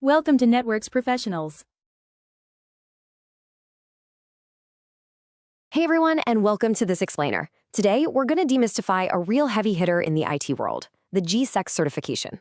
Welcome to Networks Professionals. Hey everyone, and welcome to this explainer. Today, we're going to demystify a real heavy hitter in the IT world, the GSEC certification.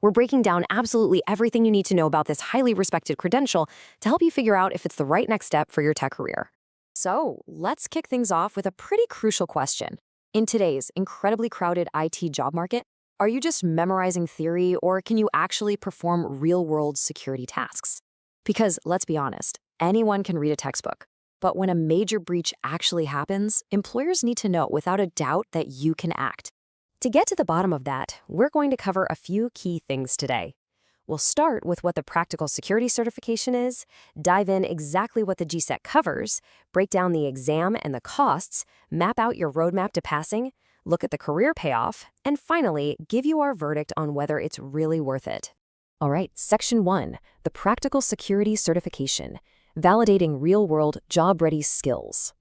We're breaking down absolutely everything you need to know about this highly respected credential to help you figure out if it's the right next step for your tech career. So, let's kick things off with a pretty crucial question. In today's incredibly crowded IT job market, are you just memorizing theory, or can you actually perform real-world security tasks? Because, let's be honest, anyone can read a textbook. But when a major breach actually happens, employers need to know without a doubt that you can act. To get to the bottom of that, we're going to cover a few key things today. We'll start with what the practical security certification is, dive in exactly what the GSEC covers, break down the exam and the costs, map out your roadmap to passing, look at the career payoff, and finally, give you our verdict on whether it's really worth it. All right, Section 1, the practical security certification. Validating real-world, job-ready skills.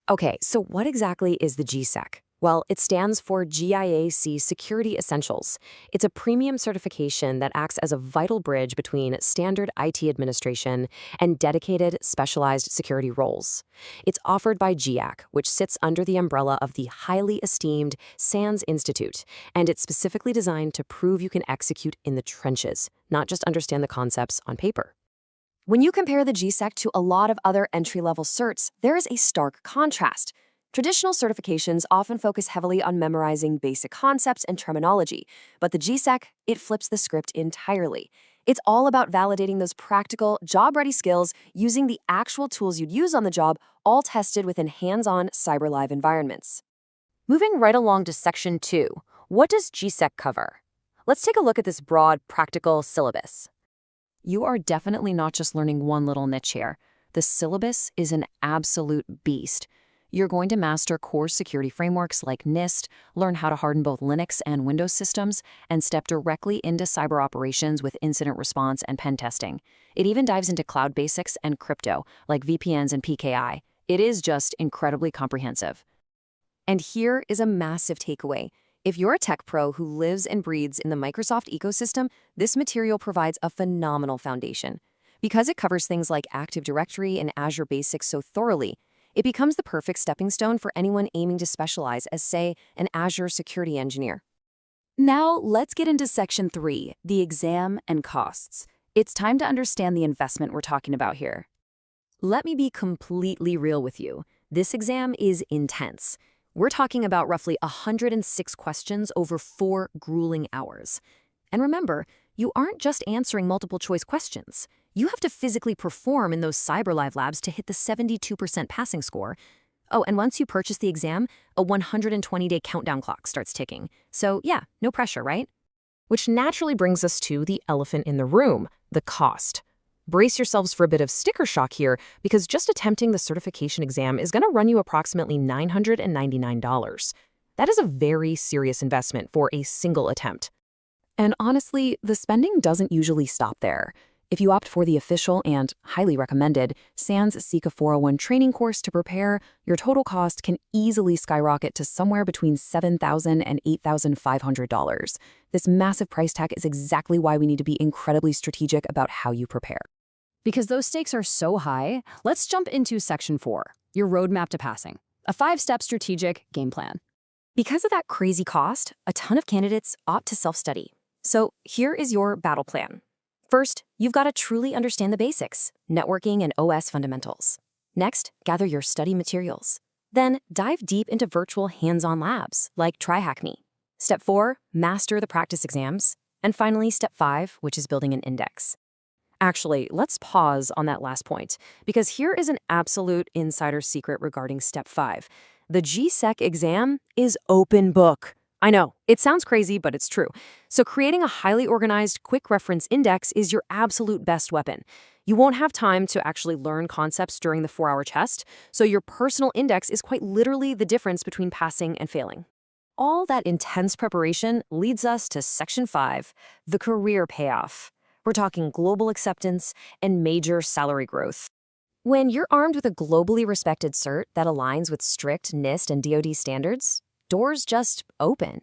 Okay, so what exactly is the GSEC? Well, it stands for GIAC Security Essentials. It's a premium certification that acts as a vital bridge between standard IT administration and dedicated, specialized security roles. It's offered by GIAC, which sits under the umbrella of the highly esteemed SANS Institute, and it's specifically designed to prove you can execute in the trenches, not just understand the concepts on paper. When you compare the GSEC to a lot of other entry-level certs, there is a stark contrast. Traditional certifications often focus heavily on memorizing basic concepts and terminology, but the GSEC, it flips the script entirely. It's all about validating those practical, job-ready skills using the actual tools you'd use on the job, all tested within hands-on CyberLive environments. Moving right along to Section 2, what does GSEC cover? Let's take a look at this broad, practical syllabus. You are definitely not just learning one little niche here. The syllabus is an absolute beast. You're going to master core security frameworks like NIST, learn how to harden both Linux and Windows systems, and step directly into cyber operations with incident response and pen testing. It even dives into cloud basics and crypto, like VPNs and PKI. It is just incredibly comprehensive. And here is a massive takeaway. If you're a tech pro who lives and breathes in the Microsoft ecosystem, this material provides a phenomenal foundation. Because it covers things like Active Directory and Azure Basics so thoroughly, it becomes the perfect stepping stone for anyone aiming to specialize as, say, an Azure security engineer. Now, let's get into Section 3, the exam and costs. It's time to understand the investment we're talking about here. Let me be completely real with you. This exam is intense. We're talking about roughly 106 questions over 4 grueling hours. And remember, you aren't just answering multiple choice questions. You have to physically perform in those CyberLive labs to hit the 72% passing score. Oh, and once you purchase the exam, a 120-day countdown clock starts ticking. So yeah, no pressure, right? Which naturally brings us to the elephant in the room, the cost. Brace yourselves for a bit of sticker shock here, because just attempting the certification exam is going to run you approximately $999. That is a very serious investment for a single attempt. And honestly, the spending doesn't usually stop there. If you opt for the official and highly recommended SANS CICA 401 training course to prepare, your total cost can easily skyrocket to somewhere between $7,000 and $8,500. This massive price tag is exactly why we need to be incredibly strategic about how you prepare. Because those stakes are so high, let's jump into Section 4, your roadmap to passing, a 5-step strategic game plan. Because of that crazy cost, a ton of candidates opt to self-study. So here is your battle plan. First, you've got to truly understand the basics, networking and OS fundamentals. Next, gather your study materials. Then, dive deep into virtual hands-on labs, like TryHackMe. Step 4, master the practice exams. And finally, Step 5, which is building an index. Actually, let's pause on that last point, because here is an absolute insider secret regarding Step 5. The GSEC exam is open book. I know, it sounds crazy, but it's true. So creating a highly organized, quick reference index is your absolute best weapon. You won't have time to actually learn concepts during the 4-hour test, so your personal index is quite literally the difference between passing and failing. All that intense preparation leads us to Section 5, the career payoff. We're talking global acceptance and major salary growth. When you're armed with a globally respected cert that aligns with strict NIST and DoD standards, doors just open.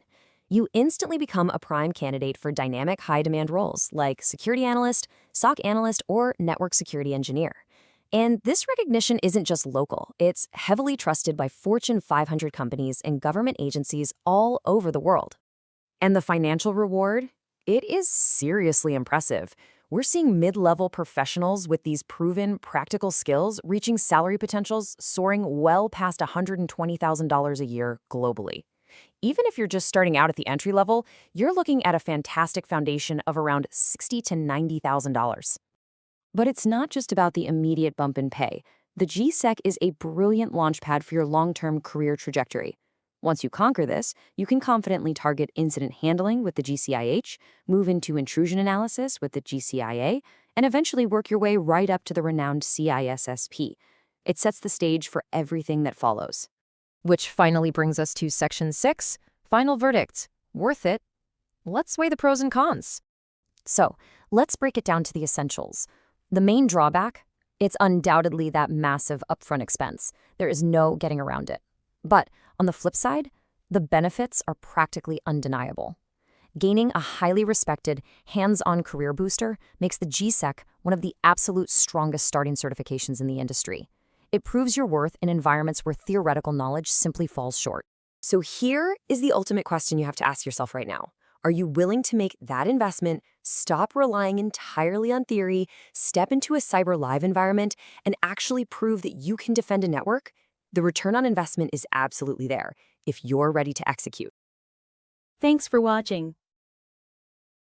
You instantly become a prime candidate for dynamic high-demand roles like Security Analyst, SOC Analyst, or Network Security Engineer. And this recognition isn't just local, it's heavily trusted by Fortune 500 companies and government agencies all over the world. And the financial reward? It is seriously impressive. We're seeing mid-level professionals with these proven practical skills reaching salary potentials soaring well past $120,000 a year globally. Even if you're just starting out at the entry level, you're looking at a fantastic foundation of around $60,000 to $90,000. But it's not just about the immediate bump in pay. The GSEC is a brilliant launchpad for your long-term career trajectory. Once you conquer this, you can confidently target incident handling with the GCIH, move into intrusion analysis with the GCIA, and eventually work your way right up to the renowned CISSP. It sets the stage for everything that follows. Which finally brings us to Section 6, Final Verdict. Worth it? Let's weigh the pros and cons. So, let's break it down to the essentials. The main drawback? It's undoubtedly that massive upfront expense. There is no getting around it. But on the flip side, the benefits are practically undeniable. Gaining a highly respected, hands-on career booster makes the GSEC one of the absolute strongest starting certifications in the industry. It proves your worth in environments where theoretical knowledge simply falls short. So here is the ultimate question you have to ask yourself right now. Are you willing to make that investment, stop relying entirely on theory, step into a cyber live environment, and actually prove that you can defend a network? The return on investment is absolutely there if you're ready to execute. Thanks for watching.